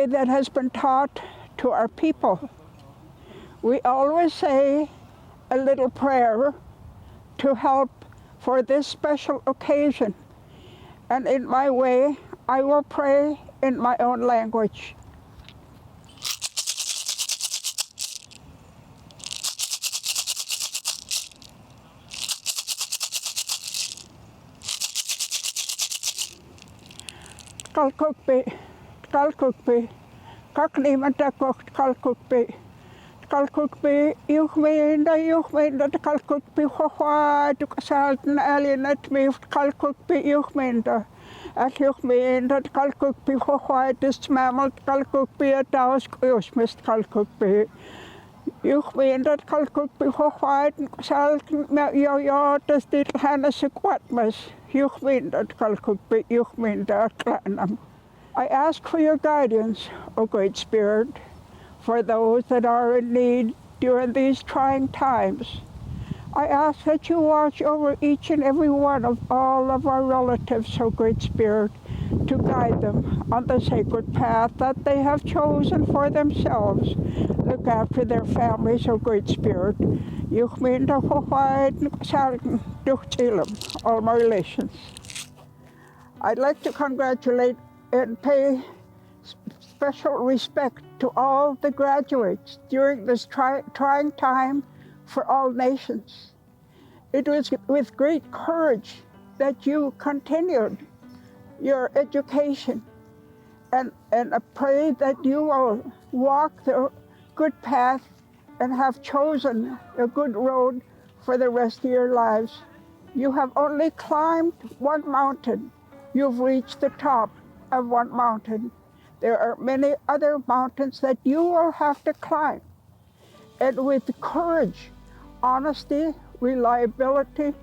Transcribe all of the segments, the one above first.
way that has been taught to our people. We always say a little prayer to help for this special occasion. And in my way, I will pray in my own language. Kalkukpi, kalkukpi, kaknimantakok kalkukpi. Kalkukpi, juhminda, kalkukpi, hohua, tukasaltan alienat mift kalkukpi, juhminda. At juhminda, kalkukpi, hohua, tismamalt kalkukpi, ataus kujusmist kalkukpi. Juhminda, kalkukpi, hohua, tukasaltan jojotas titlhana sequatmas. Juhminda, kalkukpi, juhminda, klanam. I ask for your guidance, O Great Spirit, for those that are in need during these trying times. I ask that you watch over each and every one of all of our relatives, O Great Spirit, to guide them on the sacred path that they have chosen for themselves. Look after their families, O Great Spirit. All my relations. I'd like to congratulate and pay special respect to all the graduates during this trying time for all nations. It was with great courage that you continued your education, and I pray that you will walk the good path and have chosen a good road for the rest of your lives. You have only climbed one mountain. You've reached the top of one mountain. There are many other mountains that you will have to climb. And with courage, honesty, reliability,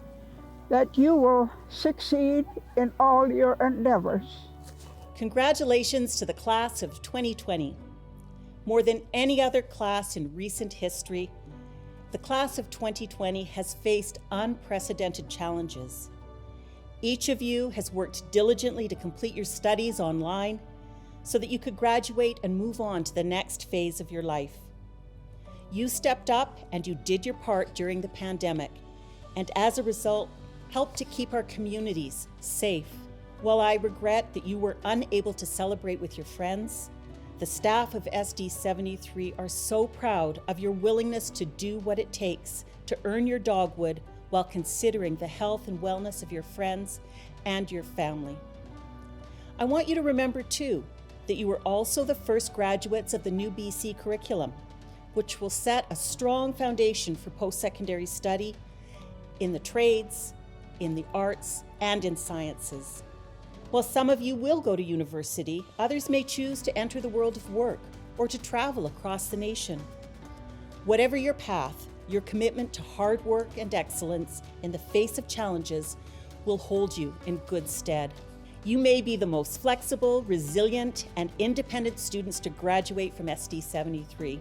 that you will succeed in all your endeavors. Congratulations to the class of 2020. More than any other class in recent history, the class of 2020 has faced unprecedented challenges. Each of you has worked diligently to complete your studies online so that you could graduate and move on to the next phase of your life. You stepped up and you did your part during the pandemic, and as a result, helped to keep our communities safe. While I regret that you were unable to celebrate with your friends, the staff of SD 73 are so proud of your willingness to do what it takes to earn your dogwood while considering the health and wellness of your friends and your family. I want you to remember too that you were also the first graduates of the new BC curriculum, which will set a strong foundation for post-secondary study in the trades, in the arts, and in sciences. While some of you will go to university, others may choose to enter the world of work or to travel across the nation. Whatever your path, your commitment to hard work and excellence in the face of challenges will hold you in good stead. You may be the most flexible, resilient, and independent students to graduate from SD 73.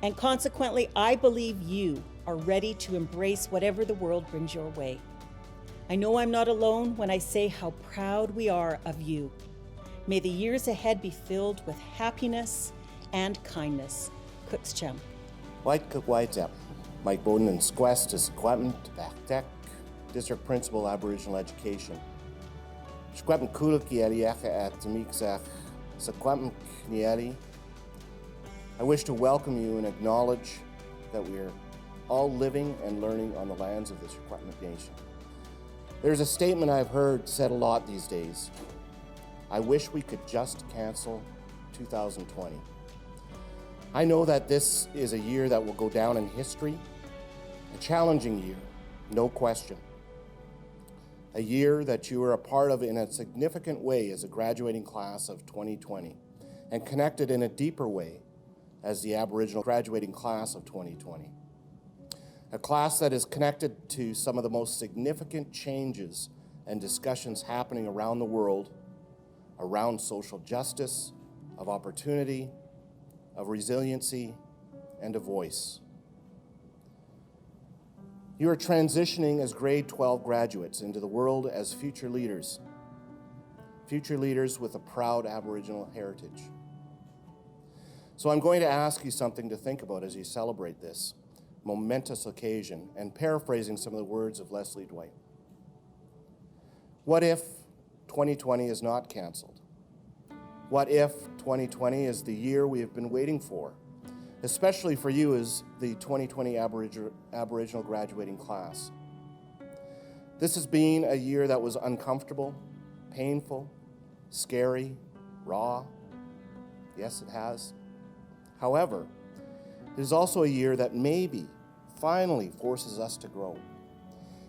And consequently, I believe you are ready to embrace whatever the world brings your way. I know I'm not alone when I say how proud we are of you. May the years ahead be filled with happiness and kindness. Cookschem. White Cook White Mike Bowden and Squest is Squatman Tech, District Principal, Aboriginal Education. Squatman Kulaki at Tamikzach, Squatman Knieli. I wish to welcome you and acknowledge that we are all living and learning on the lands of this Squatman Nation. There's a statement I've heard said a lot these days. I wish we could just cancel 2020. I know that this is a year that will go down in history, a challenging year, no question. A year that you are a part of in a significant way as a graduating class of 2020, and connected in a deeper way as the Aboriginal graduating class of 2020. A class that is connected to some of the most significant changes and discussions happening around the world, around social justice, of opportunity, of resiliency, and of voice. You are transitioning as grade 12 graduates into the world as future leaders with a proud Aboriginal heritage. So I'm going to ask you something to think about as you celebrate this momentous occasion, and paraphrasing some of the words of Leslie Dwight. What if 2020 is not canceled? What if 2020 is the year we have been waiting for, especially for you as the 2020 Aboriginal graduating class? This has been a year that was uncomfortable, painful, scary, raw. Yes, it has. However, it is also a year that maybe finally forces us to grow.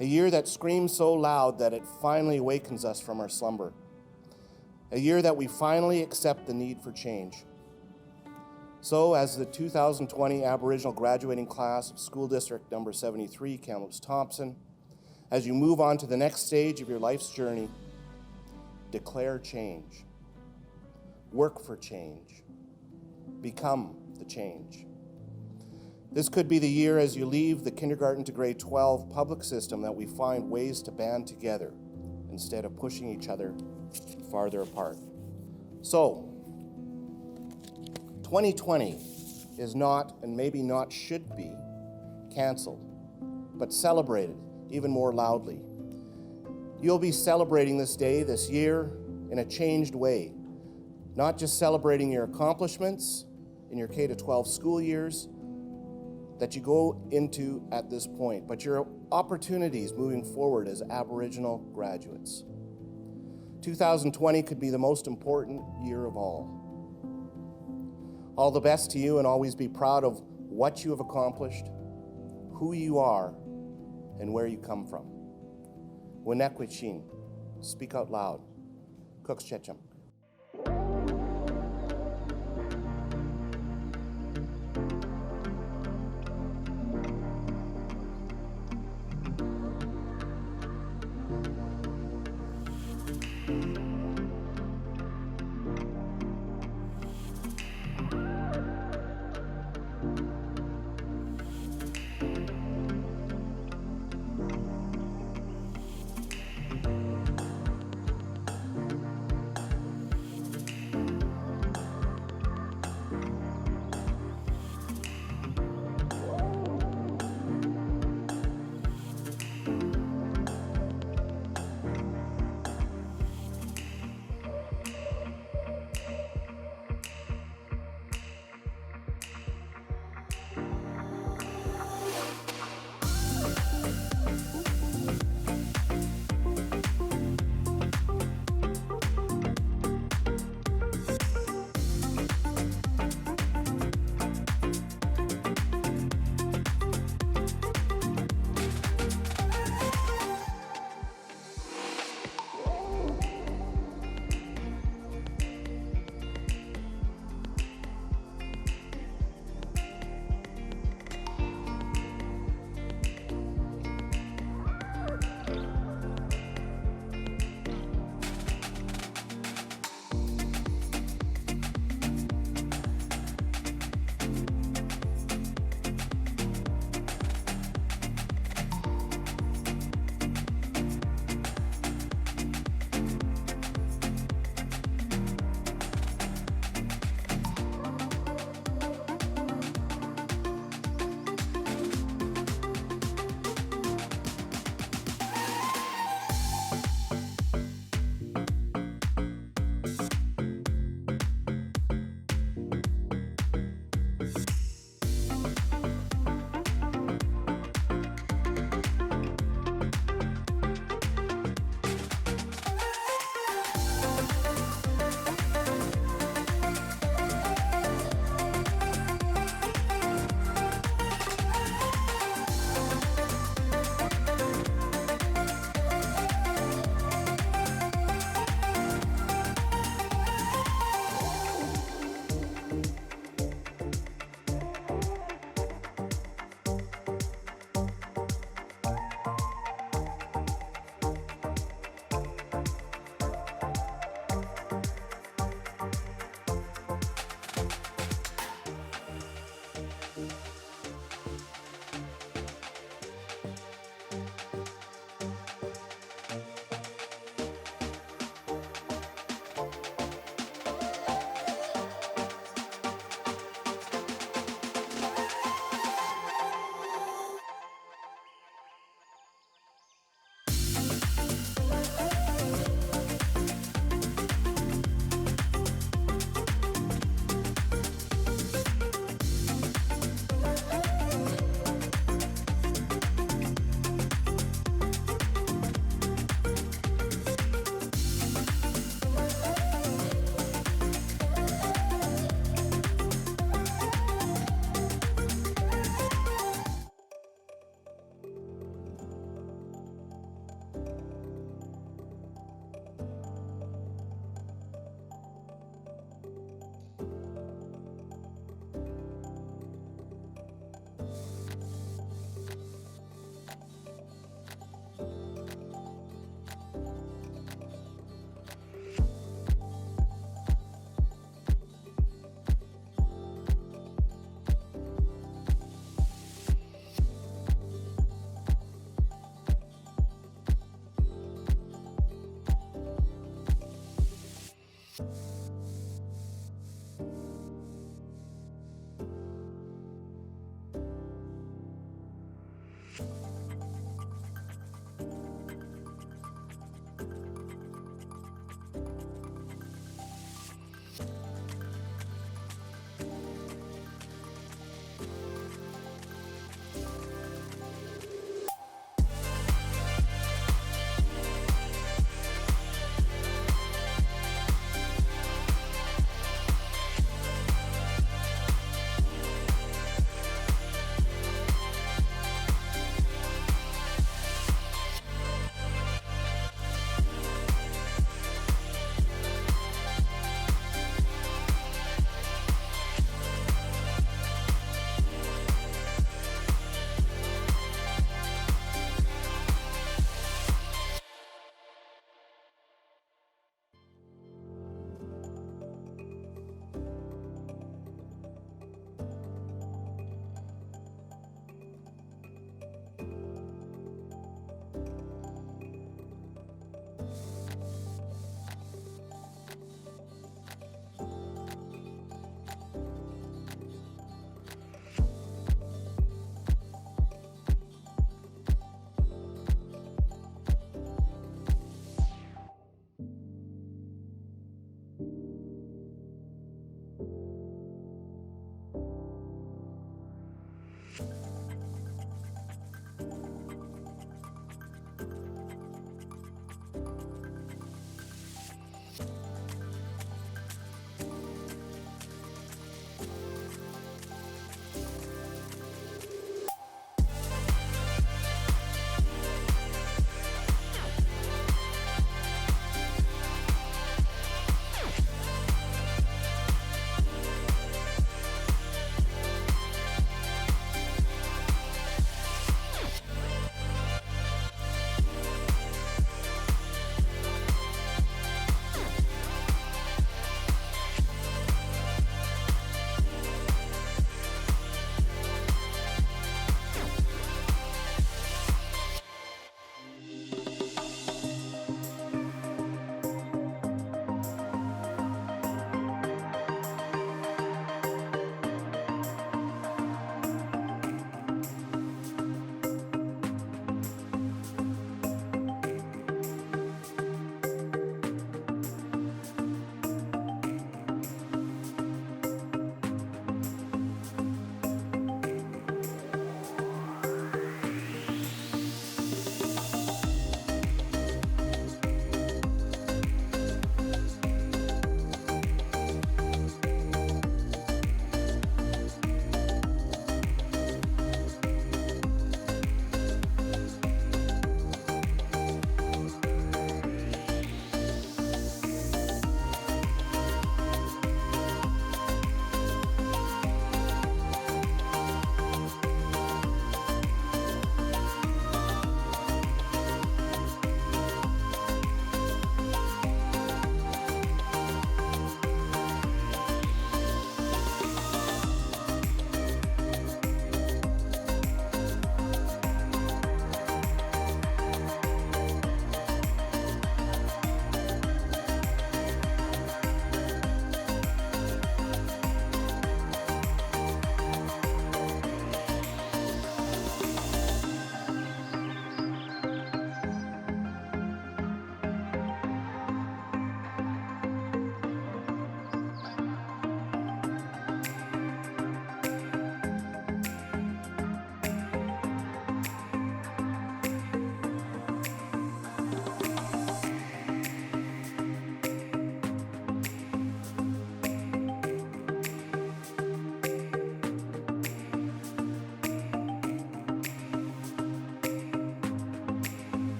A year that screams so loud that it finally awakens us from our slumber. A year that we finally accept the need for change. So, as the 2020 Aboriginal graduating class of School District number 73, Kamloops Thompson, as you move on to the next stage of your life's journey, declare change. Work for change. Become the change. This could be the year as you leave the kindergarten to grade 12 public system that we find ways to band together instead of pushing each other farther apart. So, 2020 is not, and maybe not should be, canceled, but celebrated even more loudly. You'll be celebrating this day, this year, in a changed way, not just celebrating your accomplishments in your K-12 school years that you go into at this point, but your opportunities moving forward as Aboriginal graduates. 2020 could be the most important year of all. All the best to you, and always be proud of what you have accomplished, who you are, and where you come from. Winekwichin, speak out loud. Cooks Checham.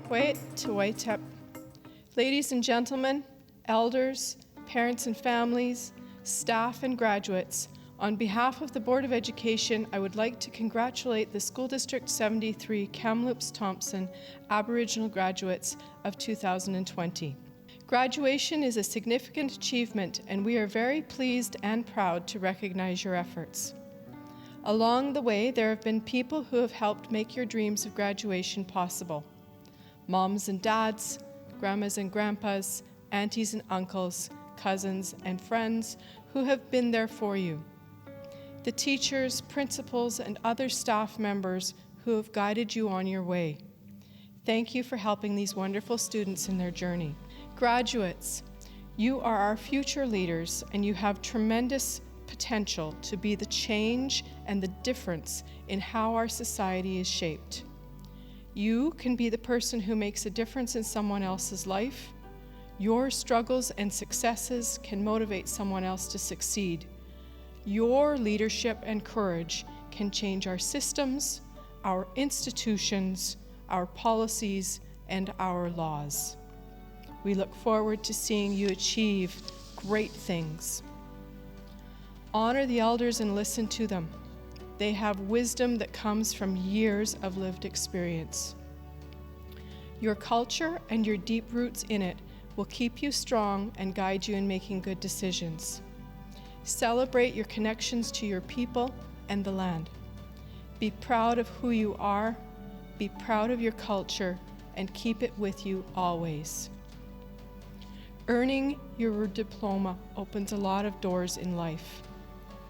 Wait to Waitep. Ladies and gentlemen, elders, parents and families, staff and graduates, on behalf of the Board of Education, I would like to congratulate the School District 73 Kamloops Thompson Aboriginal graduates of 2020. Graduation is a significant achievement, and we are very pleased and proud to recognize your efforts. Along the way, there have been people who have helped make your dreams of graduation possible. Moms and dads, grandmas and grandpas, aunties and uncles, cousins and friends who have been there for you. The teachers, principals, and other staff members who have guided you on your way. Thank you for helping these wonderful students in their journey. Graduates, you are our future leaders, and you have tremendous potential to be the change and the difference in how our society is shaped. You can be the person who makes a difference in someone else's life. Your struggles and successes can motivate someone else to succeed. Your leadership and courage can change our systems, our institutions, our policies, and our laws. We look forward to seeing you achieve great things. Honor the elders and listen to them. They have wisdom that comes from years of lived experience. Your culture and your deep roots in it will keep you strong and guide you in making good decisions. Celebrate your connections to your people and the land. Be proud of who you are, be proud of your culture, and keep it with you always. Earning your diploma opens a lot of doors in life.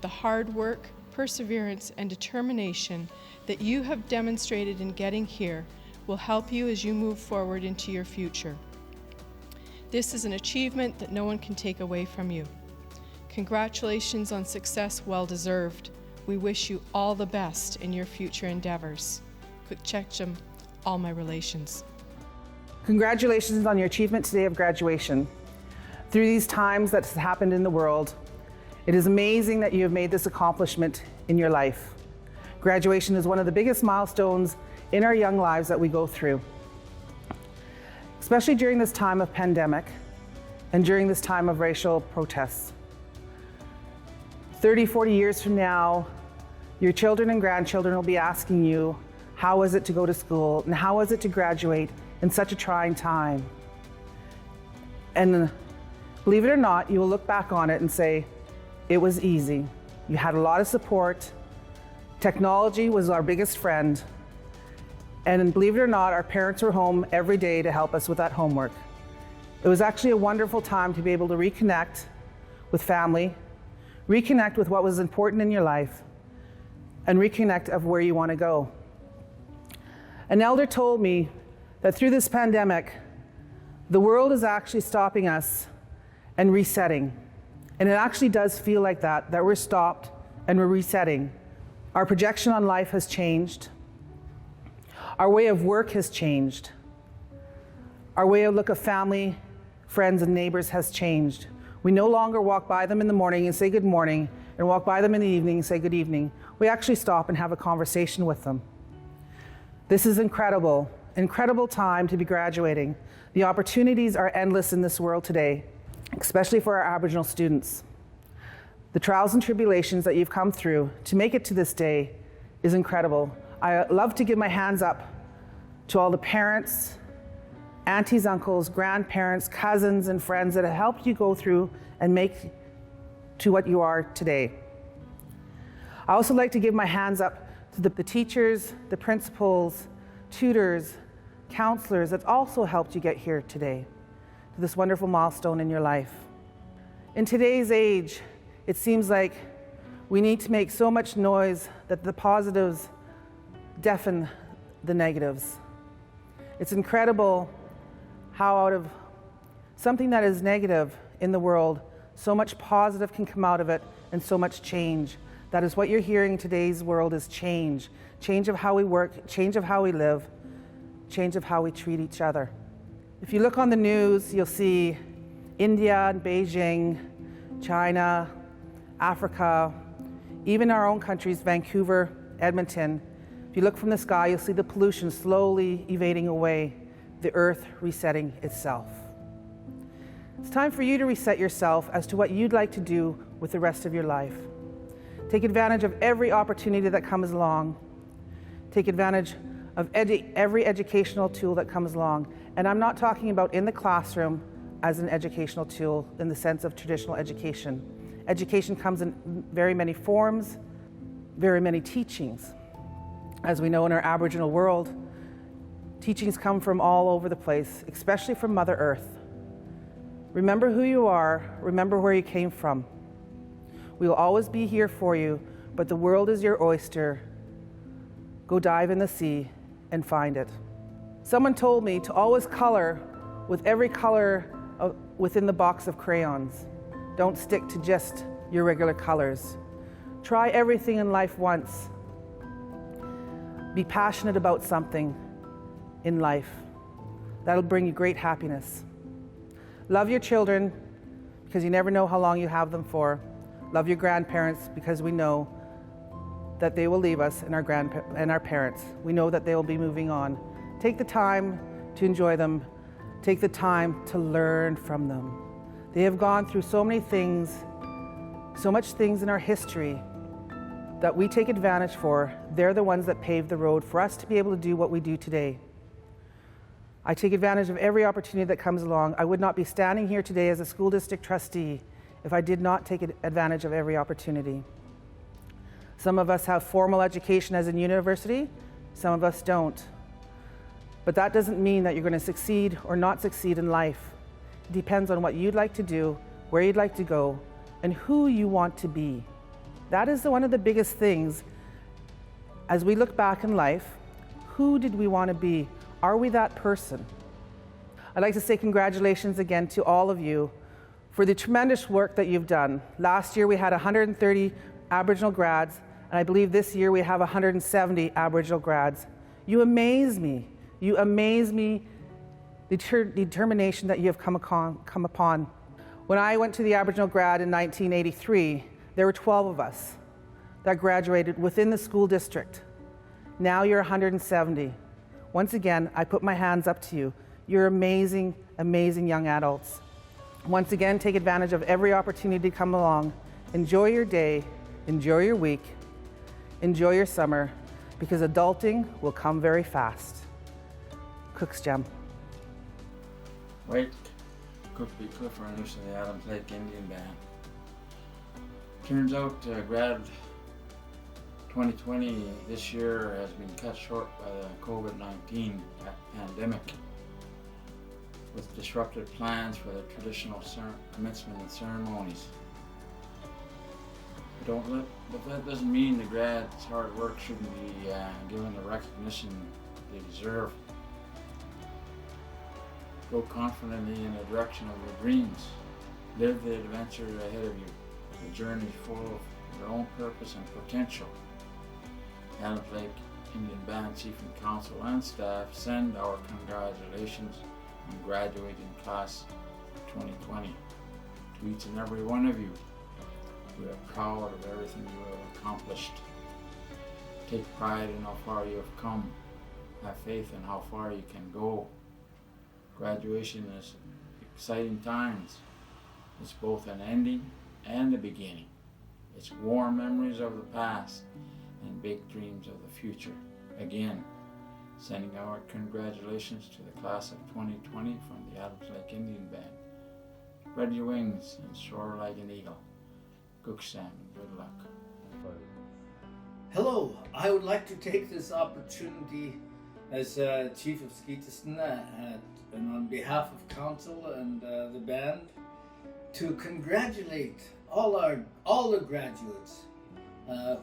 The hard work, perseverance, and determination that you have demonstrated in getting here will help you as you move forward into your future. This is an achievement that no one can take away from you. Congratulations on success well deserved. We wish you all the best in your future endeavors. Kutchekchum, all my relations. Congratulations on your achievement today of graduation. Through these times that has happened in the world, it is amazing that you have made this accomplishment in your life. Graduation is one of the biggest milestones in our young lives that we go through, especially during this time of pandemic and during this time of racial protests. 30, 40 years from now, your children and grandchildren will be asking you, how was it to go to school and how was it to graduate in such a trying time? And believe it or not, you will look back on it and say, it was easy. You had a lot of support. Technology was our biggest friend. And believe it or not, our parents were home every day to help us with that homework. It was actually a wonderful time to be able to reconnect with family, reconnect with what was important in your life, and reconnect of where you want to go. An elder told me that through this pandemic, the world is actually stopping us and resetting. And it actually does feel like that we're stopped and we're resetting. Our projection on life has changed. Our way of work has changed. Our way of look of family, friends, and neighbors has changed. We no longer walk by them in the morning and say good morning, and walk by them in the evening and say good evening. We actually stop and have a conversation with them. This is incredible time to be graduating. The opportunities are endless in this world today, especially for our Aboriginal students. The trials and tribulations that you've come through to make it to this day is incredible. I love to give my hands up to all the parents, aunties, uncles, grandparents, cousins, and friends that have helped you go through and make to what you are today. I also like to give my hands up to the teachers, the principals, tutors, counselors that also helped you get here today, to this wonderful milestone in your life. In today's age, it seems like we need to make so much noise that the positives deafen the negatives. It's incredible how out of something that is negative in the world, so much positive can come out of it and so much change. That is what you're hearing in today's world is change. Change of how we work, change of how we live, change of how we treat each other. If you look on the news, you'll see India and Beijing, China, Africa, even our own countries, Vancouver, Edmonton. If you look from the sky, you'll see the pollution slowly evading away. the earth resetting itself. It's time for you to reset yourself as to what you'd like to do with the rest of your life. Take advantage of every opportunity that comes along. Take advantage of every educational tool that comes along. And I'm not talking about in the classroom as an educational tool in the sense of traditional education. Education comes in very many forms, very many teachings. As we know in our Aboriginal world, teachings come from all over the place, especially from Mother Earth. Remember who you are, remember where you came from. We will always be here for you, but the world is your oyster. Go dive in the sea and find it. Someone told me to always color with every color within the box of crayons. Don't stick to just your regular colors. Try everything in life once. Be passionate about something in life. That'll bring you great happiness. Love your children because you never know how long you have them for. Love your grandparents because we know that they will leave us and our parents. We know that they will be moving on. Take the time to enjoy them. Take the time to learn from them. They have gone through so many things, so much things in our history that we take advantage for. They're the ones that paved the road for us to be able to do what we do today. I take advantage of every opportunity that comes along. I would not be standing here today as a school district trustee if I did not take advantage of every opportunity. Some of us have formal education as in university, some of us don't. But that doesn't mean that you're going to succeed or not succeed in life. It depends on what you'd like to do, where you'd like to go, and who you want to be. That is one of the biggest things. As we look back in life, who did we want to be? Are we that person? I'd like to say congratulations again to all of you for the tremendous work that you've done. Last year we had 130 Aboriginal grads, and I believe this year we have 170 Aboriginal grads. You amaze me. You amaze me, the determination that you have come upon. When I went to the Aboriginal grad in 1983, there were 12 of us that graduated within the school district. Now you're 170. Once again, I put my hands up to you. You're amazing, amazing young adults. Once again, take advantage of every opportunity to come along. Enjoy your day, enjoy your week, enjoy your summer, because adulting will come very fast. Cook's Gem. White, Cookby Cliff runners of the Adams Lake Indian Band. Turns out Grad 2020 this year has been cut short by the COVID-19 pandemic, with disrupted plans for the traditional commencement and ceremonies. But that doesn't mean the grads' hard work shouldn't be given the recognition they deserve. Go confidently in the direction of your dreams. Live the adventure ahead of you. The journey full of your own purpose and potential. Adams Lake Indian Band Chief and Council and staff send our congratulations on graduating class 2020 to each and every one of you. We are proud of everything you have accomplished. Take pride in how far you have come. Have faith in how far you can go. Graduation is exciting times. It's both an ending and a beginning. It's warm memories of the past and big dreams of the future. Again, sending our congratulations to the class of 2020 from the Adams Lake Indian Band. Spread your wings and soar like an eagle. Sam, good luck. Hello, I would like to take this opportunity as Chief of Skeetiston and on behalf of Council and the band to congratulate all the graduates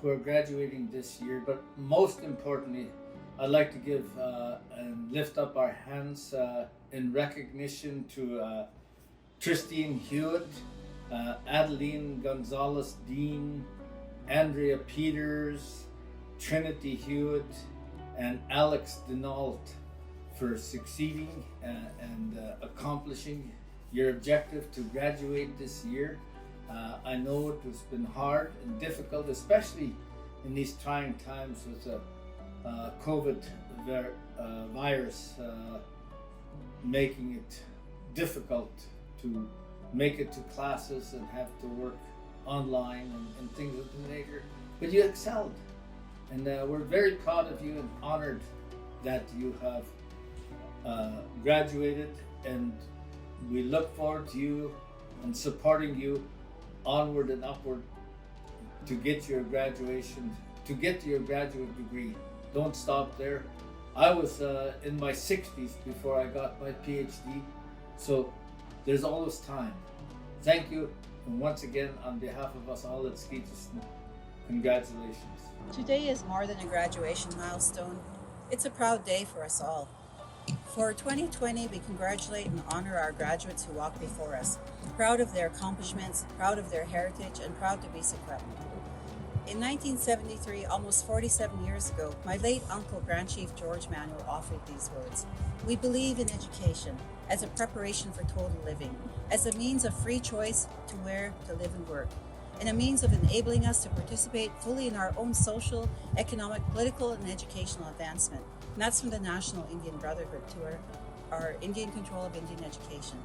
who are graduating this year, but most importantly, I'd like to give and lift up our hands in recognition to Tristine Hewitt, Adeline Gonzalez Dean, Andrea Peters, Trinity Hewitt, and Alex Denault for succeeding and accomplishing your objective to graduate this year. I know it has been hard and difficult, especially in these trying times with the COVID virus making it difficult to make it to classes and have to work online and things of the nature, but you excelled. And we're very proud of you and honored that you have graduated, and we look forward to you and supporting you onward and upward to get your graduation, to get your graduate degree. Don't stop there. I was in my 60s before I got my PhD, so there's always time. Thank you, and once again, on behalf of us all at Skeetustin, congratulations. Today is more than a graduation milestone. It's a proud day for us all. For 2020, we congratulate and honor our graduates who walked before us, proud of their accomplishments, proud of their heritage, and proud to be Secwepemc. In 1973, almost 47 years ago, my late uncle, Grand Chief George Manuel, offered these words: "We believe in education as a preparation for total living, as a means of free choice to where to live and work, and a means of enabling us to participate fully in our own social, economic, political, and educational advancement." And that's from the National Indian Brotherhood to our Indian control of Indian education.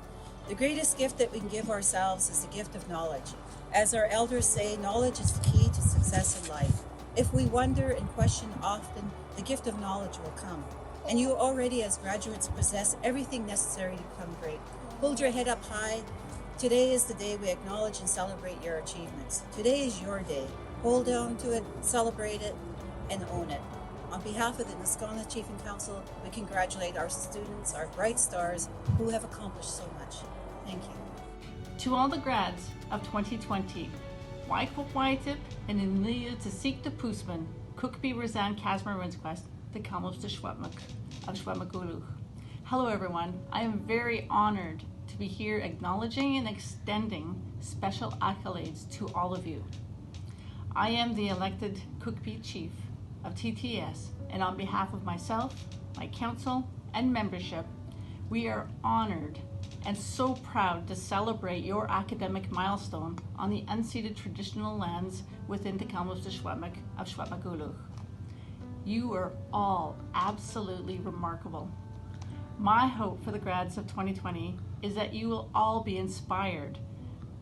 The greatest gift that we can give ourselves is the gift of knowledge. As our elders say, knowledge is the key to success in life. If we wonder and question often, the gift of knowledge will come. And you already, as graduates, possess everything necessary to become great. Hold your head up high. Today is the day we acknowledge and celebrate your achievements. Today is your day. Hold on to it, celebrate it, and own it. On behalf of the Nisga'a Chiefing Council, we congratulate our students, our bright stars, who have accomplished so much. Thank you. To all the grads of 2020, Waikopwaitip and Inliu to seek the Pusman, Cookby Razan Casmer Winsquest, the Kalmos de Secwepemc of Secwepemc. Hello everyone, I am very honored to be here acknowledging and extending special accolades to all of you. I am the elected Cookby Chief of TTS, and on behalf of myself, my council, and membership, we are honored and so proud to celebrate your academic milestone on the unceded traditional lands within the Kalmos de Secwepemc of Secwepemc. You are all absolutely remarkable. My hope for the grads of 2020 is that you will all be inspired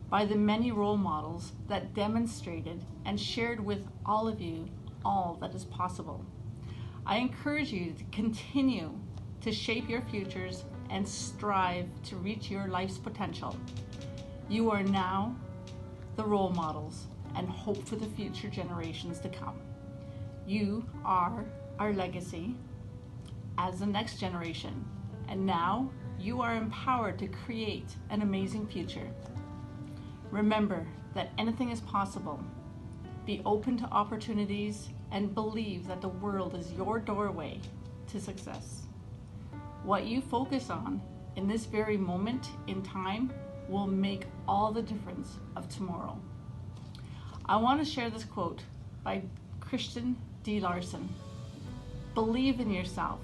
by the many role models that demonstrated and shared with all of you all that is possible. I encourage you to continue to shape your futures and strive to reach your life's potential. You are now the role models and hope for the future generations to come. You are our legacy as the next generation, and now you are empowered to create an amazing future. Remember that anything is possible. Be open to opportunities and believe that the world is your doorway to success. What you focus on in this very moment in time will make all the difference of tomorrow. I want to share this quote by Christian D. Larson. Believe in yourself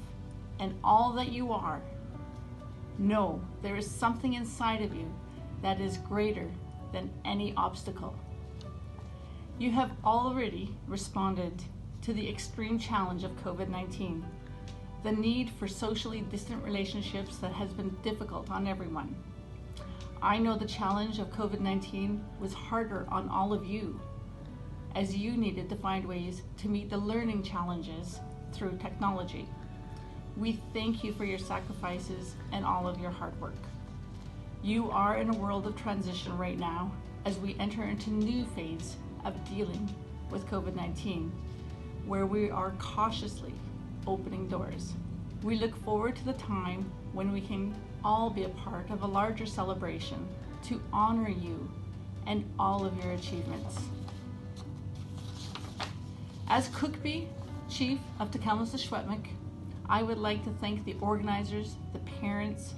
and all that you are. Know there is something inside of you that is greater than any obstacle. You have already responded to the extreme challenge of COVID-19, the need for socially distant relationships that has been difficult on everyone. I know the challenge of COVID-19 was harder on all of you, as you needed to find ways to meet the learning challenges through technology. We thank you for your sacrifices and all of your hard work. You are in a world of transition right now as we enter into a new phase of dealing with COVID-19, where we are cautiously opening doors. We look forward to the time when we can all be a part of a larger celebration to honor you and all of your achievements. As Cookby Chief of the Kalmos de Secwepemc, I would like to thank the organizers, the parents,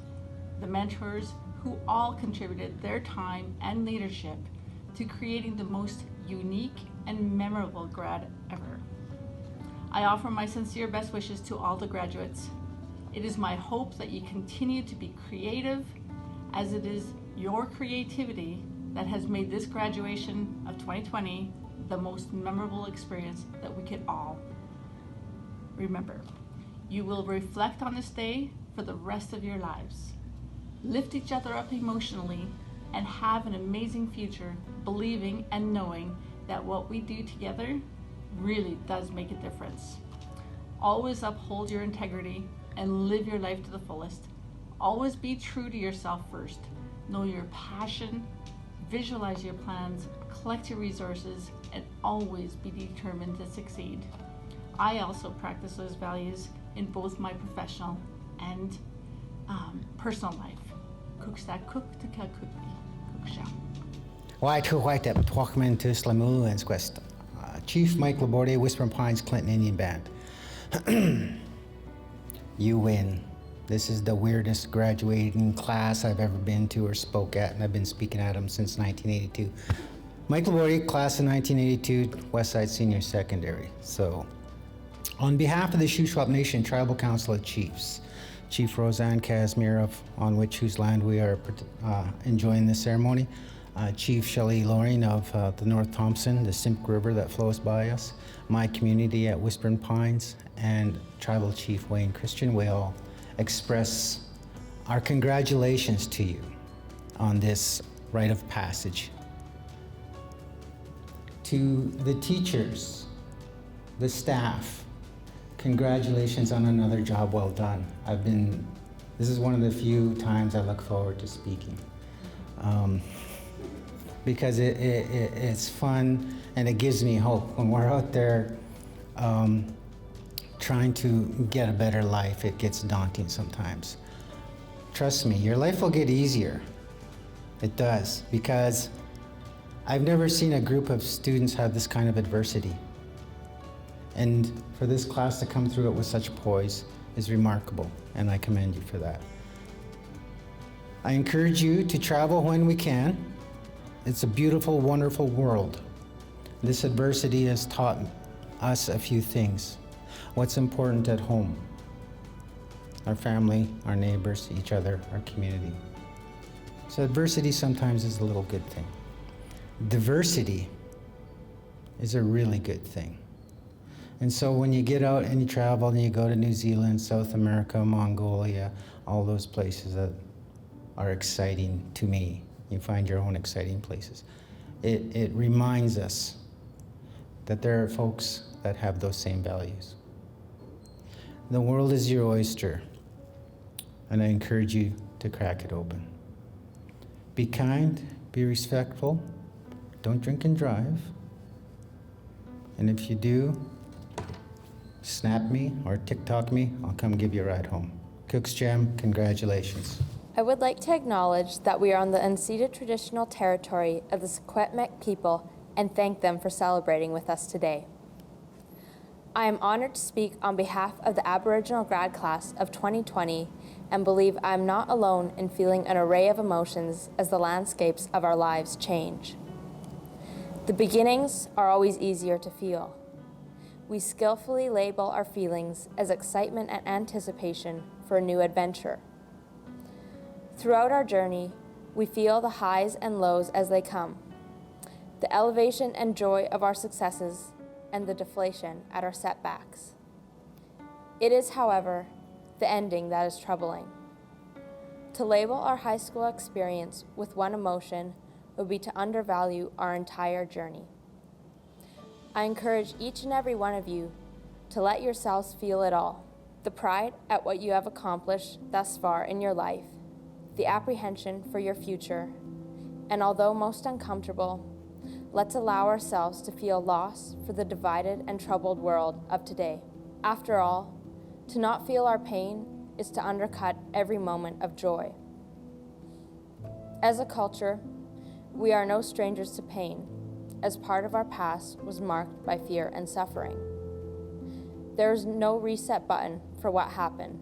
the mentors, who all contributed their time and leadership to creating the most unique and memorable grad ever. I offer my sincere best wishes to all the graduates. It is my hope that you continue to be creative, as it is your creativity that has made this graduation of 2020 the most memorable experience that we could all remember. You will reflect on this day for the rest of your lives. Lift each other up emotionally and have an amazing future, believing and knowing that what we do together really does make a difference. Always uphold your integrity and live your life to the fullest. Always be true to yourself first. Know your passion, visualize your plans, collect your resources, and always be determined to succeed. I also practice those values in both my professional and personal life. Cooksta cook to kakukti. Cooksha. White up, Twakman to Slamu and Squest. Chief Mike Laborde, Whispering Pines, Clinton Indian Band. You win. This is the weirdest graduating class I've ever been to or spoke at, and I've been speaking at them since 1982. Mike Laborde, class of 1982, Westside Senior Secondary. So, on behalf of the Shuswap Nation Tribal Council of Chiefs, Chief Roseanne Casimir, on whose land we are enjoying this ceremony, Chief Shelley Loring of the North Thompson, the Simp River that flows by us, my community at Whispering Pines, and Tribal Chief Wayne Christian, we all express our congratulations to you on this rite of passage. To the teachers, the staff, congratulations on another job well done. This is one of the few times I look forward to speaking. Because it's fun and it gives me hope. When we're out there trying to get a better life, it gets daunting sometimes. Trust me, your life will get easier. It does, because I've never seen a group of students have this kind of adversity. And for this class to come through it with such poise is remarkable, and I commend you for that. I encourage you to travel when we can. It's a beautiful, wonderful world. This adversity has taught us a few things. What's important at home? Our family, our neighbors, each other, our community. So adversity sometimes is a little good thing. Diversity is a really good thing. And so when you get out and you travel and you go to New Zealand, South America, Mongolia, all those places that are exciting to me, you find your own exciting places. It reminds us that there are folks that have those same values. The world is your oyster, and I encourage you to crack it open. Be kind, be respectful, don't drink and drive. And if you do, snap me or TikTok me, I'll come give you a ride home. Cook's Jam, congratulations. I would like to acknowledge that we are on the unceded traditional territory of the Secwepemc people and thank them for celebrating with us today. I am honored to speak on behalf of the Aboriginal grad class of 2020 and believe I am not alone in feeling an array of emotions as the landscapes of our lives change. The beginnings are always easier to feel. We skillfully label our feelings as excitement and anticipation for a new adventure. Throughout our journey, we feel the highs and lows as they come, the elevation and joy of our successes, and the deflation at our setbacks. It is, however, the ending that is troubling. To label our high school experience with one emotion would be to undervalue our entire journey. I encourage each and every one of you to let yourselves feel it all, the pride at what you have accomplished thus far in your life, the apprehension for your future, and although most uncomfortable, let's allow ourselves to feel loss for the divided and troubled world of today. After all, to not feel our pain is to undercut every moment of joy. As a culture, we are no strangers to pain, as part of our past was marked by fear and suffering. There is no reset button for what happened.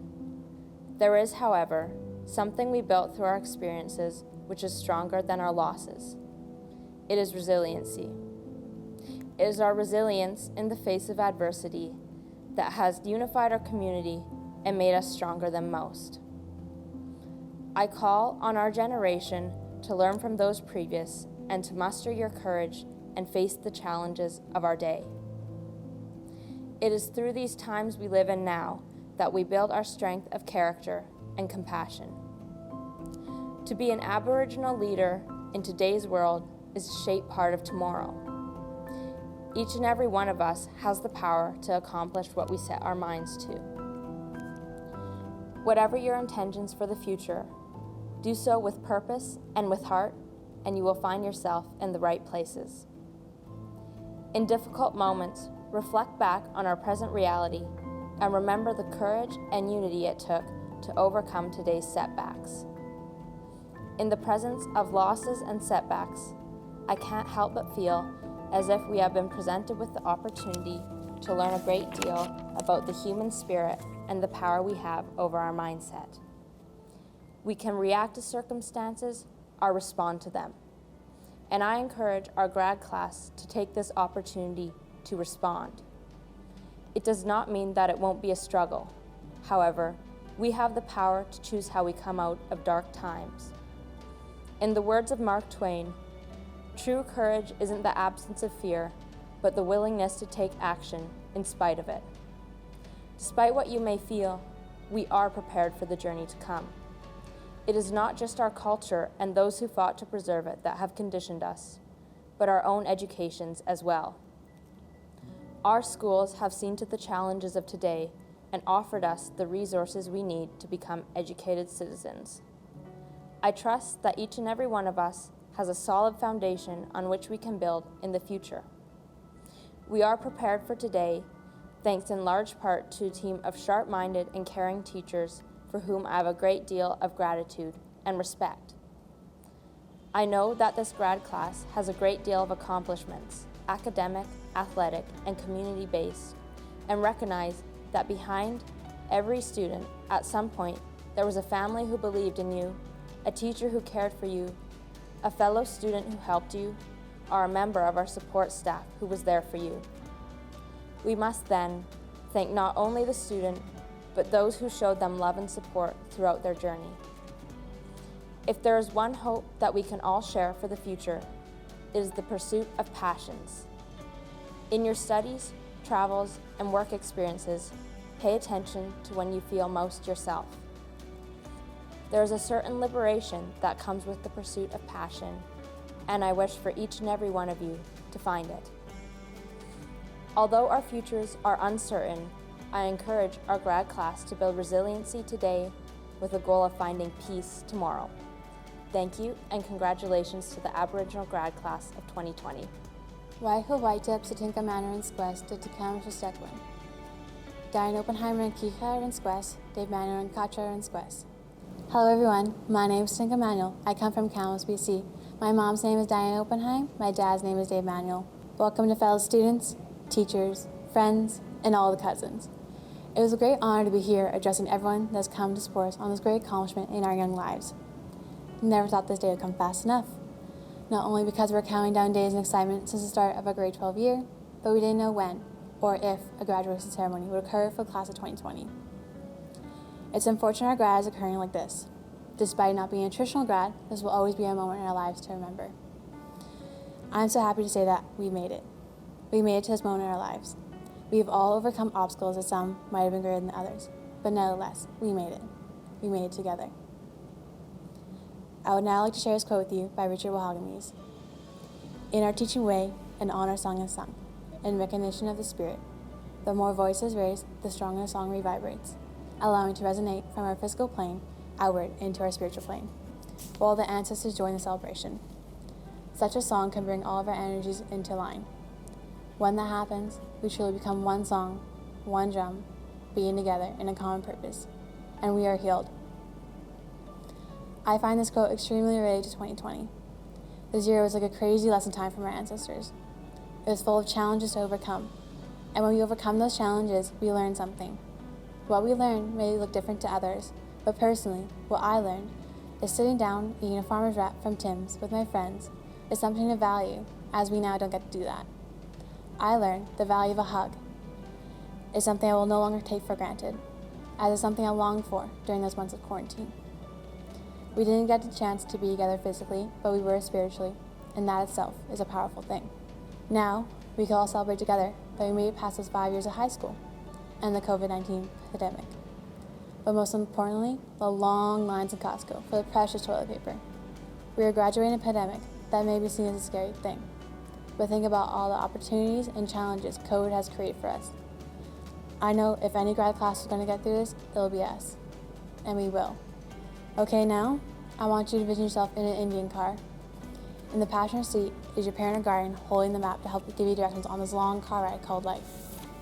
There is, however, something we built through our experiences which is stronger than our losses. It is resiliency. It is our resilience in the face of adversity that has unified our community and made us stronger than most. I call on our generation to learn from those previous and to muster your courage and face the challenges of our day. It is through these times we live in now that we build our strength of character and compassion. To be an Aboriginal leader in today's world is to shape part of tomorrow. Each and every one of us has the power to accomplish what we set our minds to. Whatever your intentions for the future, do so with purpose and with heart, and you will find yourself in the right places. In difficult moments, reflect back on our present reality and remember the courage and unity it took to overcome today's setbacks. In the presence of losses and setbacks, I can't help but feel as if we have been presented with the opportunity to learn a great deal about the human spirit and the power we have over our mindset. We can react to circumstances or respond to them. And I encourage our grad class to take this opportunity to respond. It does not mean that it won't be a struggle. However, we have the power to choose how we come out of dark times. In the words of Mark Twain, true courage isn't the absence of fear, but the willingness to take action in spite of it. Despite what you may feel, we are prepared for the journey to come. It is not just our culture and those who fought to preserve it that have conditioned us, but our own educations as well. Our schools have seen to the challenges of today and offered us the resources we need to become educated citizens. I trust that each and every one of us has a solid foundation on which we can build in the future. We are prepared for today, thanks in large part to a team of sharp-minded and caring teachers for whom I have a great deal of gratitude and respect. I know that this grad class has a great deal of accomplishments, academic, athletic, and community-based, and recognize that behind every student, at some point, there was a family who believed in you, a teacher who cared for you, a fellow student who helped you, or a member of our support staff who was there for you. We must then thank not only the student, but those who showed them love and support throughout their journey. If there is one hope that we can all share for the future, it is the pursuit of passions. In your studies, travels, and work experiences, pay attention to when you feel most yourself. There is a certain liberation that comes with the pursuit of passion, and I wish for each and every one of you to find it. Although our futures are uncertain, I encourage our grad class to build resiliency today with a goal of finding peace tomorrow. Thank you, and congratulations to the Aboriginal grad class of 2020. Waiko Waitep Satinka Manor and Squest to Takam Shestekwin. Diane Oppenheimer and Kika and Squest, Dave Manor and Katra and Squest. Hello everyone, my name is Satinka Manuel. I come from Kamloops, BC. My mom's name is Diane Oppenheim, my dad's name is Dave Manuel. Welcome to fellow students, teachers, friends, and all the cousins. It was a great honor to be here addressing everyone that has come to support us on this great accomplishment in our young lives. Never thought this day would come fast enough. Not only because we're counting down days in excitement since the start of our grade 12 year, but we didn't know when or if a graduation ceremony would occur for the class of 2020. It's unfortunate our grad is occurring like this. Despite not being a traditional grad, this will always be a moment in our lives to remember. I'm so happy to say that we made it. We made it to this moment in our lives. We have all overcome obstacles that some might have been greater than others, but nevertheless, we made it. We made it together. I would now like to share this quote with you by Richard Wahagamese. In our teaching way, an honor song is sung, in recognition of the spirit. The more voices raised, the stronger the song reverberates, allowing to resonate from our physical plane outward into our spiritual plane, while the ancestors join the celebration. Such a song can bring all of our energies into line. When that happens, we truly become one song, one drum, being together in a common purpose, and we are healed. I find this quote extremely related to 2020. This year was like a crazy lesson time from our ancestors. It was full of challenges to overcome, and when we overcome those challenges, we learn something. What we learned may look different to others, but personally, what I learned is sitting down eating a farmer's wrap from Tim's with my friends is something to value, as we now don't get to do that. I learned the value of a hug is something I will no longer take for granted, as it's something I longed for during those months of quarantine. We didn't get the chance to be together physically, but we were spiritually, and that itself is a powerful thing. Now, we can all celebrate together that we made it past those 5 years of high school and the COVID-19 pandemic. but most importantly, the long lines in Costco for the precious toilet paper. We are graduating a pandemic that may be seen as a scary thing, but think about all the opportunities and challenges COVID has created for us. I know if any grad class is going to get through this, it'll be us, and we will. Okay, now, I want you to vision yourself in an Indian car. In the passenger seat is your parent or guardian holding the map to help give you directions on this long car ride called life.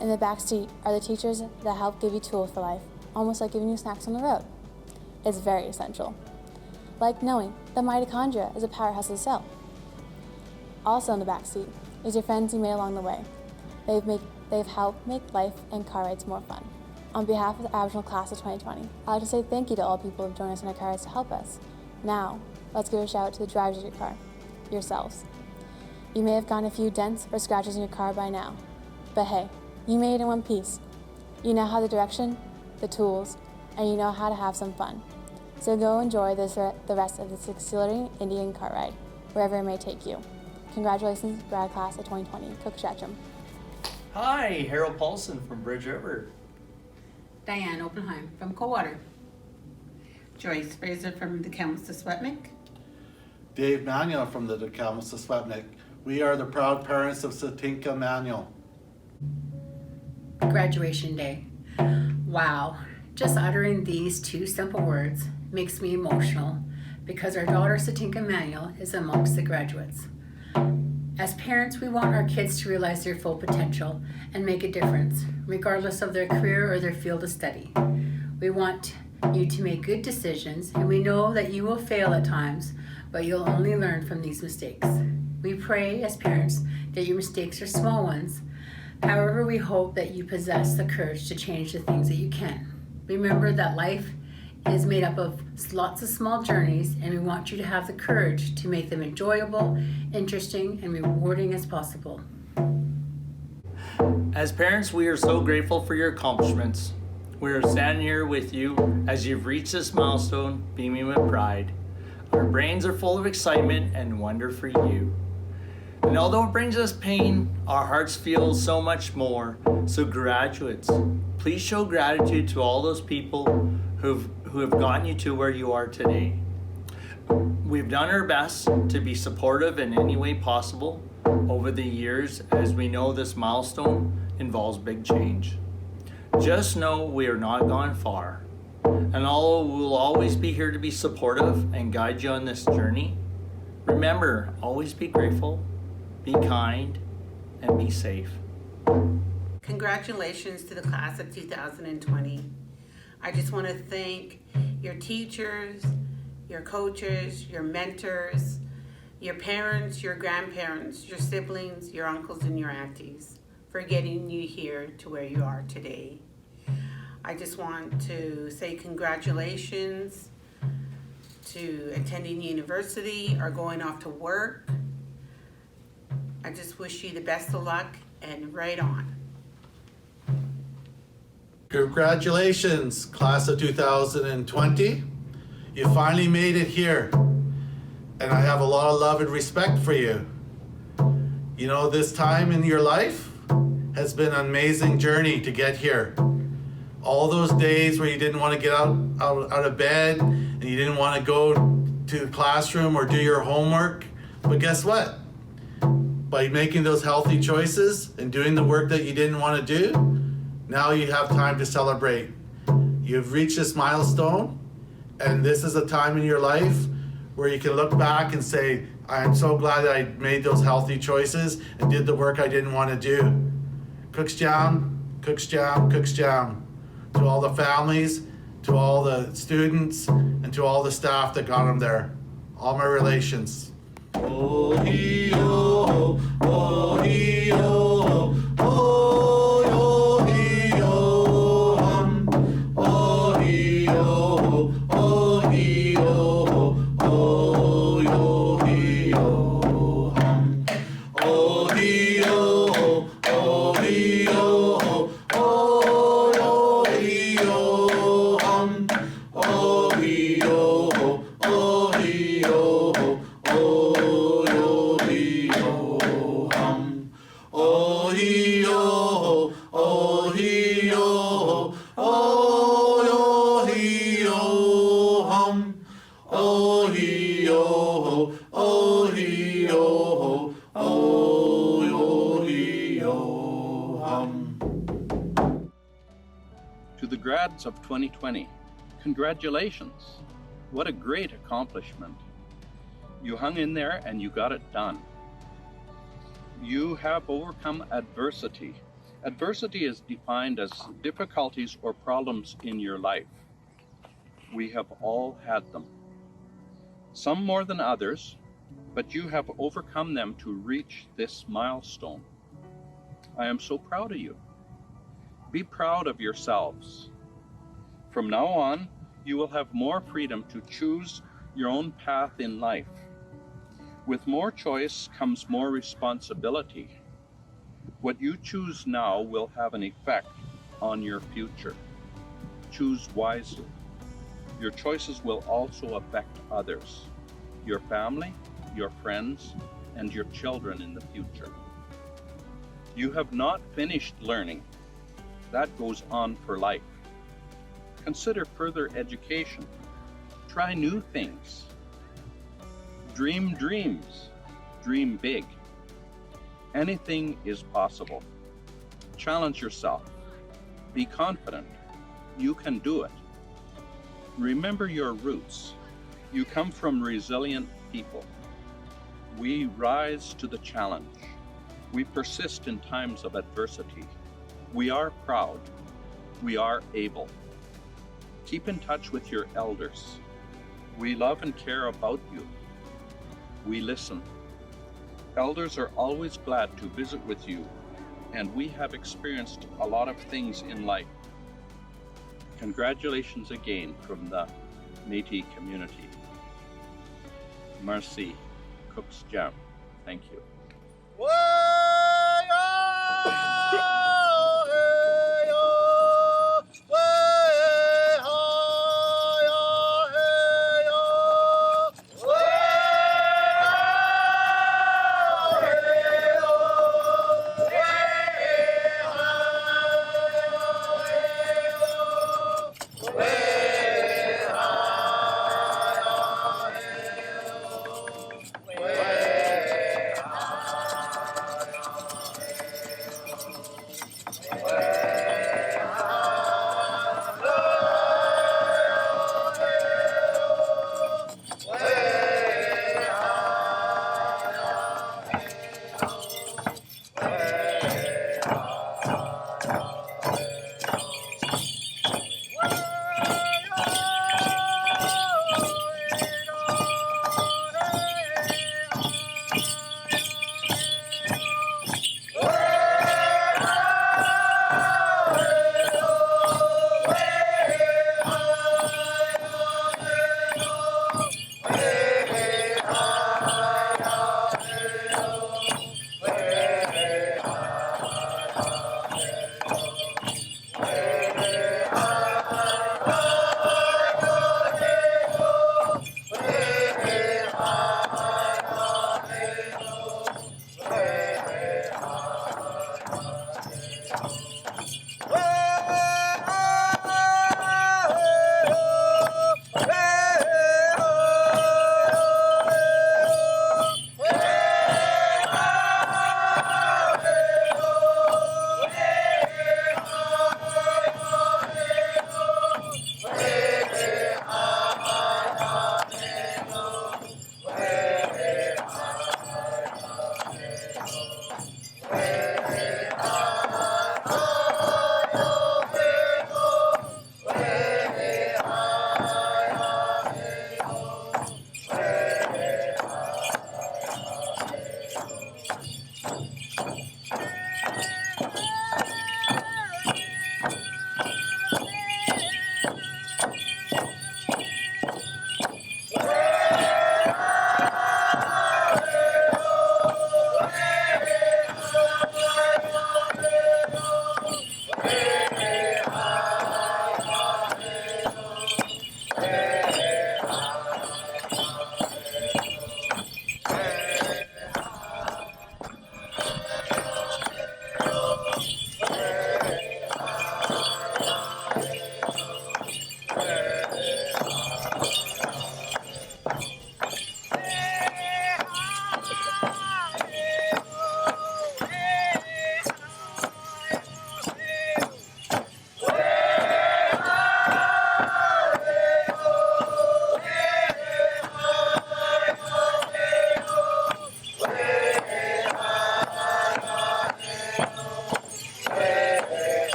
In the back seat are the teachers that help give you tools for life, almost like giving you snacks on the road. It's very essential. Like knowing the mitochondria is a powerhouse of the cell. Also in the back seat is your friends you made along the way. They've helped make life and car rides more fun. On behalf of the Aboriginal class of 2020, I'd like to say thank you to all people who have joined us in our cars to help us. Now, let's give a shout out to the drivers of your car, yourselves. You may have gotten a few dents or scratches in your car by now, but hey, you made it in one piece. You now have the direction, the tools, and you know how to have some fun. So go enjoy the rest of this exhilarating Indian car ride, wherever it may take you. Congratulations, grad class of 2020, Cookshachum. Hi, Harold Paulson from Bridge River. Diane Oppenheim from Coldwater. Joyce Fraser from the Kamloops-Swetmik. Dave Manuel from the Kamloops-Swetmik. We are the proud parents of Satinka Manuel. Graduation day. Wow, just uttering these two simple words makes me emotional because our daughter Satinka Manuel is amongst the graduates. As parents, we want our kids to realize their full potential and make a difference, regardless of their career or their field of study. We want you to make good decisions, and we know that you will fail at times, but you'll only learn from these mistakes. We pray as parents that your mistakes are small ones. However, we hope that you possess the courage to change the things that you can. Remember that life is made up of lots of small journeys, and we want you to have the courage to make them enjoyable, interesting, and rewarding as possible. As parents, we are so grateful for your accomplishments. We are standing here with you as you've reached this milestone, beaming with pride. Our brains are full of excitement and wonder for you. And although it brings us pain, our hearts feel so much more. So graduates, please show gratitude to all those people who have gotten you to where you are today. We've done our best to be supportive in any way possible over the years, as we know this milestone involves big change. Just know we are not gone far, and although we'll always be here to be supportive and guide you on this journey, remember, always be grateful, be kind, and be safe. Congratulations to the class of 2020. I just want to thank your teachers, your coaches, your mentors, your parents, your grandparents, your siblings, your uncles, and your aunties for getting you here to where you are today. I just want to say congratulations to attending university or going off to work. I just wish you the best of luck and right on. Congratulations, class of 2020. You finally made it here, and I have a lot of love and respect for you. You know, this time in your life has been an amazing journey to get here. All those days where you didn't want to get out of bed and you didn't want to go to the classroom or do your homework, but guess what? By making those healthy choices and doing the work that you didn't want to do, now you have time to celebrate. You've reached this milestone, and this is a time in your life where you can look back and say, I'm so glad that I made those healthy choices and did the work I didn't want to do. Cooks jam, cooks jam, cooks jam. To all the families, to all the students, and to all the staff that got them there. All my relations. Oh-hee-oh, oh-hee-oh, oh-hee-oh, hum. Oh-hee-oh, oh-hee-oh, oh-hee-oh, hum. Oh-hee-oh, oh-hee-oh, oh-hee-oh, hum. Oh-hee-oh, oh-hee-oh, oh-hee-oh, hum. Oh oh, oh, he, oh, oh, he, oh, hum. To the grads of 2020, congratulations. What a great accomplishment. You hung in there and you got it done. You have overcome adversity. Adversity is defined as difficulties or problems in your life. We have all had them. Some more than others, but you have overcome them to reach this milestone. I am so proud of you. Be proud of yourselves. From now on, you will have more freedom to choose your own path in life. With more choice comes more responsibility. What you choose now will have an effect on your future. Choose wisely. Your choices will also affect others, your family, your friends, and your children in the future. You have not finished learning. That goes on for life. Consider further education. Try new things. Dream dreams. Dream big. Anything is possible. Challenge yourself. Be confident. You can do it. Remember your roots. You come from resilient people. We rise to the challenge. We persist in times of adversity. We are proud. We are able. Keep in touch with your elders. We love and care about you. We listen. Elders are always glad to visit with you, and we have experienced a lot of things in life. Congratulations again from the Métis community. Merci. Cook's Jam. Thank you. Way up!